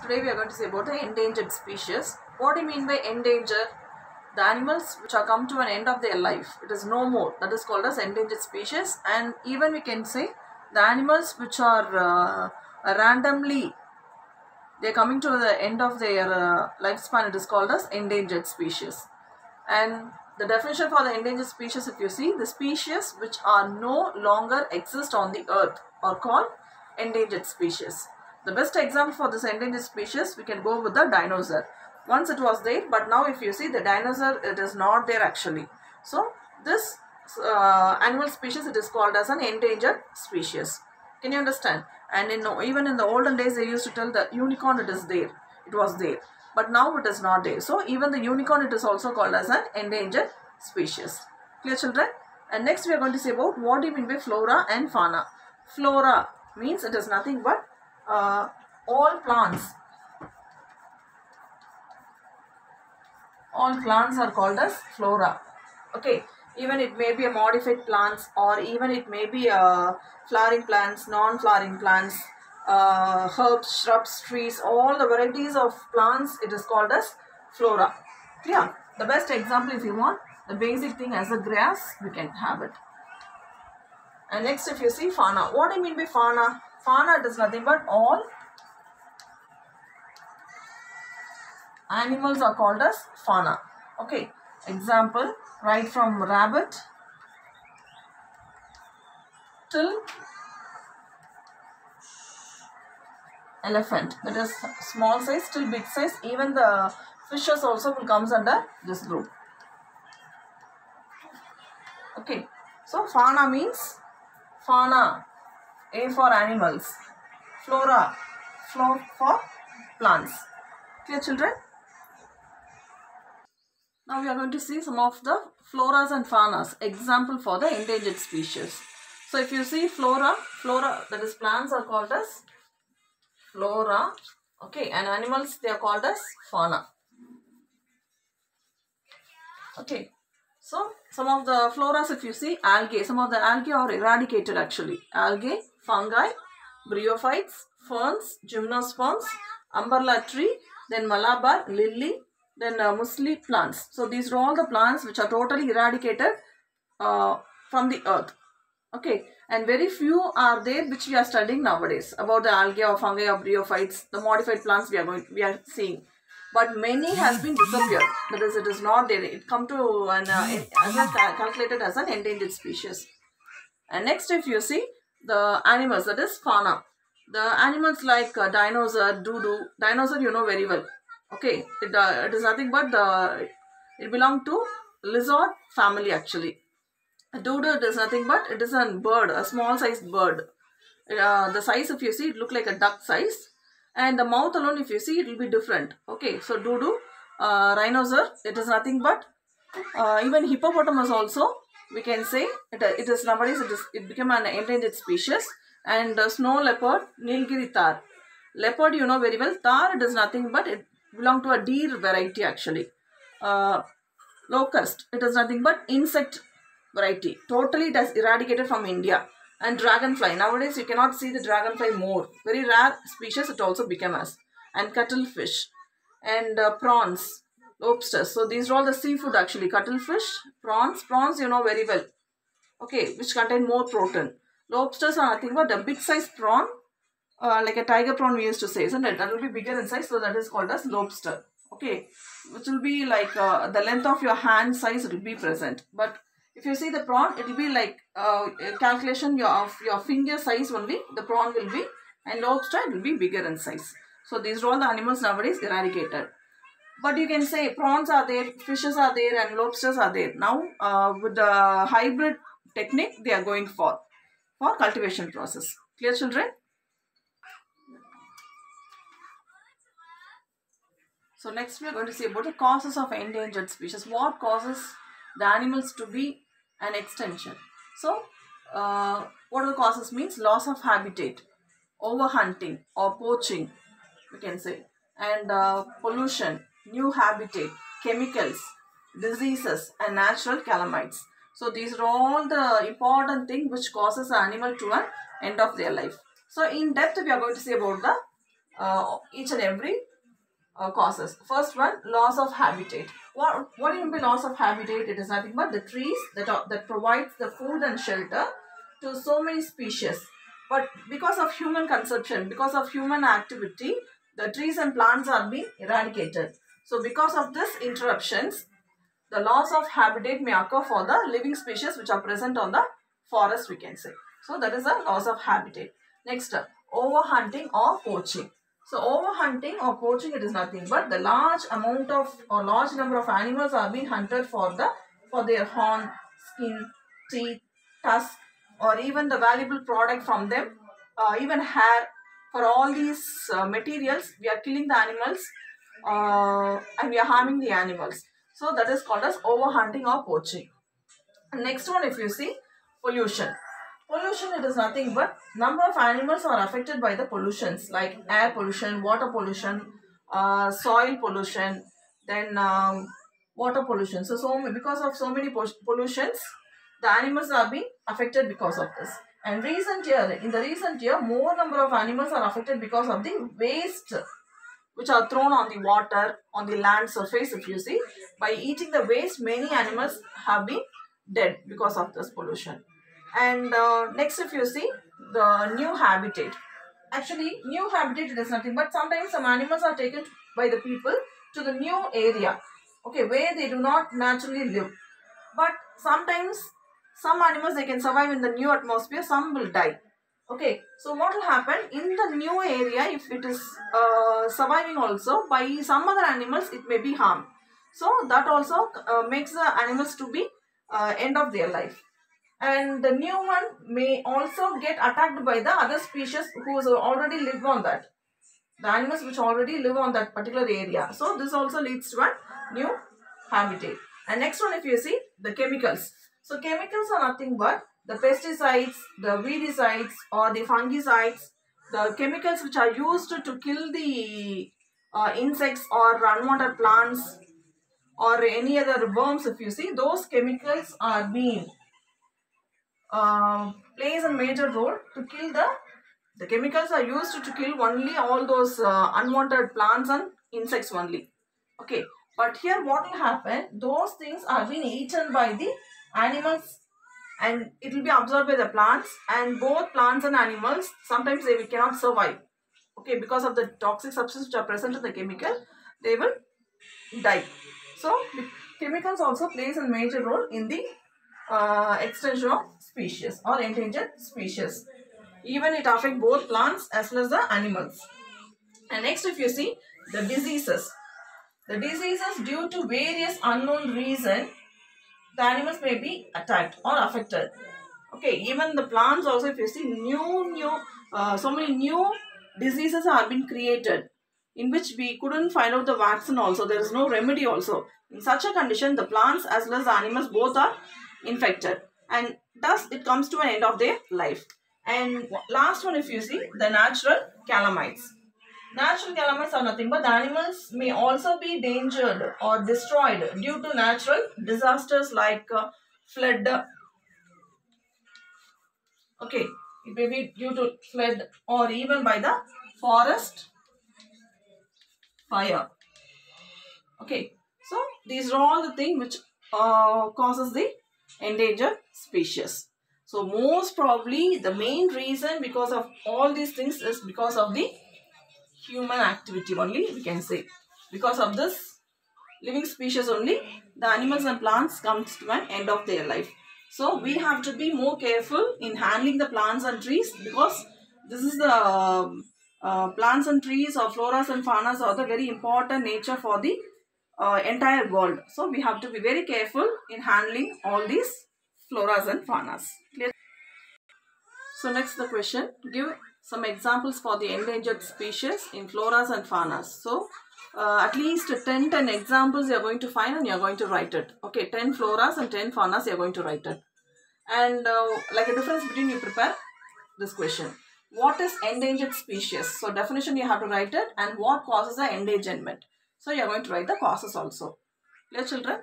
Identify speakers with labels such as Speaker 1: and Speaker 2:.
Speaker 1: Today we are going to say about the endangered species. What do you mean by endangered? The animals which are come to an end of their life. It is no more. That is called as endangered species. And even we can say the animals which are randomly, they are coming to the end of their lifespan. It is called as endangered species. And the definition for the endangered species, if you see, the species which are no longer exist on the earth are called endangered species. The best example for this endangered species, we can go with the dinosaur. Once it was there, but now if you see the dinosaur, it is not there actually. So this animal species, it is called as an endangered species. Can you understand? And even in the olden days, they used to tell the unicorn, it is there. It was there. But now it is not there. So even the unicorn, it is also called as an endangered species. Clear, children? And next we are going to say about what do you mean by flora and fauna. Flora means it is nothing but all plants. All plants are called as flora. Okay. Even it may be a modified plants, or even it may be flowering plants, non-flowering plants, herbs, shrubs, trees, all the varieties of plants, it is called as flora. Clear? The best example, if you want, the basic thing as a grass, we can have it. And next, if you see fauna, what do you mean by fauna? Fauna, it is nothing but all animals are called as fauna. Okay. Example, right from rabbit till elephant. That is small size till big size. Even the fishes also will comes under this group. Okay. So fauna means fauna, A for animals, flora, for plants. Clear, children? Now we are going to see some of the floras and faunas. Example for the endangered species. So if you see flora, that is plants are called as flora. Okay, and animals, they are called as fauna. Okay, so some of the floras, if you see algae, some of the algae are eradicated actually. Algae, fungi, bryophytes, ferns, gymnosperms, umbrella tree, then Malabar, lily, then muesli plants. So these are all the plants which are totally eradicated from the earth. Okay, and very few are there which we are studying nowadays about the algae or fungi or bryophytes, the modified plants we are seeing. But many has been disappeared. That is, it is not there. It come to an calculated as an endangered species. And next, if you see the animals, that is fauna. The animals like dinosaur, doo-doo. Dinosaur, you know very well. Okay, it is nothing but it belongs to lizard family actually. Doo-doo, it is nothing but it is a bird, a small sized bird. The size, if you see, it look like a duck size, and the mouth alone, if you see, it will be different. Okay, so doo-doo, rhinoceros, it is nothing but even hippopotamus also, we can say it is nowadays it became an endangered species. And snow leopard, Nilgiri tar. Leopard, you know very well. Tar, it is nothing but it belong to a deer variety actually. Locust, it is nothing but insect variety. Totally it has eradicated from India. And dragonfly, nowadays you cannot see the dragonfly more. Very rare species it also became as. And cuttlefish. And prawns, lobsters. So these are all the seafood actually. Cuttlefish, prawns you know very well. Okay, which contain more protein. Lobsters are nothing but a big size prawn, like a tiger prawn we used to say, isn't it? That will be bigger in size, so that is called as lobster. Okay, which will be like the length of your hand size, it will be present. But if you see the prawn, it will be like calculation of your finger size only, the prawn will be, and lobster it will be bigger in size. So these are all the animals nowadays eradicated. But you can say prawns are there, fishes are there, and lobsters are there. Now with the hybrid technique, they are going for cultivation process. Clear, children? So next we are going to see about the causes of endangered species. What causes the animals to be an extinction? So what are the causes means? Loss of habitat, overhunting or poaching, we can say, and pollution, new habitat, chemicals, diseases, and natural calamities. So these are all the important things which causes an animal to an end of their life. So in depth we are going to see about the each and every causes. First one, loss of habitat. What do you mean by loss of habitat? It is nothing but the trees that provides the food and shelter to so many species. But because of human consumption, because of human activity, the trees and plants are being eradicated. So because of this interruptions, the loss of habitat may occur for the living species which are present on the forest, we can say. So that is a loss of habitat. Next, overhunting or poaching. So overhunting or poaching, it is nothing but the large amount of or large number of animals are being hunted for their horn, skin, teeth, tusk, or even the valuable product from them, even hair. For all these materials, we are killing the animals and we are harming the animals. So that is called as overhunting or poaching. Next one, if you see, pollution. Pollution, it is nothing but number of animals are affected by the pollutions like air pollution, water pollution, soil pollution, then water pollution. So because of so many pollutions, the animals are being affected because of this. And in the recent year, more number of animals are affected because of the waste which are thrown on the water, on the land surface. If you see, by eating the waste, many animals have been dead because of this pollution. And next, if you see, the new habitat. Actually, new habitat, it is nothing but sometimes some animals are taken by the people to the new area, okay, where they do not naturally live. But sometimes some animals, they can survive in the new atmosphere, some will die. Okay, so what will happen in the new area, if it is surviving also by some other animals, it may be harmed. So that also makes the animals to be end of their life. And the new one may also get attacked by the other species who already live on that. The animals which already live on that particular area. So this also leads to a new habitat. And next one, if you see, the chemicals. So chemicals are nothing but the pesticides, the weedicides or the fungicides, the chemicals which are used to kill the insects or unwanted plants or any other worms. If you see, those chemicals are being plays a major role to kill the chemicals are used to kill only all those unwanted plants and insects only. Okay, but here what will happen, those things are being eaten by the animals and it will be absorbed by the plants, and both plants and animals, sometimes they cannot survive. Okay, because of the toxic substances which are present in the chemical, they will die. So the chemicals also plays a major role in the extinction of species or endangered species. Even it affects both plants as well as the animals. And next, if you see, the diseases. The diseases, due to various unknown reasons, the animals may be attacked or affected. Okay, even the plants also, if you see, so many new diseases have been created in which we couldn't find out the vaccine also. There is no remedy also. In such a condition, the plants as well as the animals both are infected, and thus it comes to an end of their life. And last one, if you see, the natural calamites. Natural calamites are nothing but the animals may also be endangered or destroyed due to natural disasters like flood. Okay, it may be due to flood or even by the forest fire. Okay, so these are all the things which causes the endangered species. So most probably the main reason because of all these things is because of the human activity only, we can say. Because of this living species only, the animals and plants comes to an end of their life. So we have to be more careful in handling the plants and trees, because this is the plants and trees or floras and faunas are the very important nature for the entire world. So we have to be very careful in handling all these floras and faunas. Clear? So next the question, give some examples for the endangered species in floras and faunas. So at least 10 examples you are going to find and you are going to write it. Okay, 10 floras and 10 faunas you are going to write it. And like a difference between, you prepare this question. What is endangered species? So definition you have to write it, and what causes the endangerment. So you are going to write the causes also. Clear, children?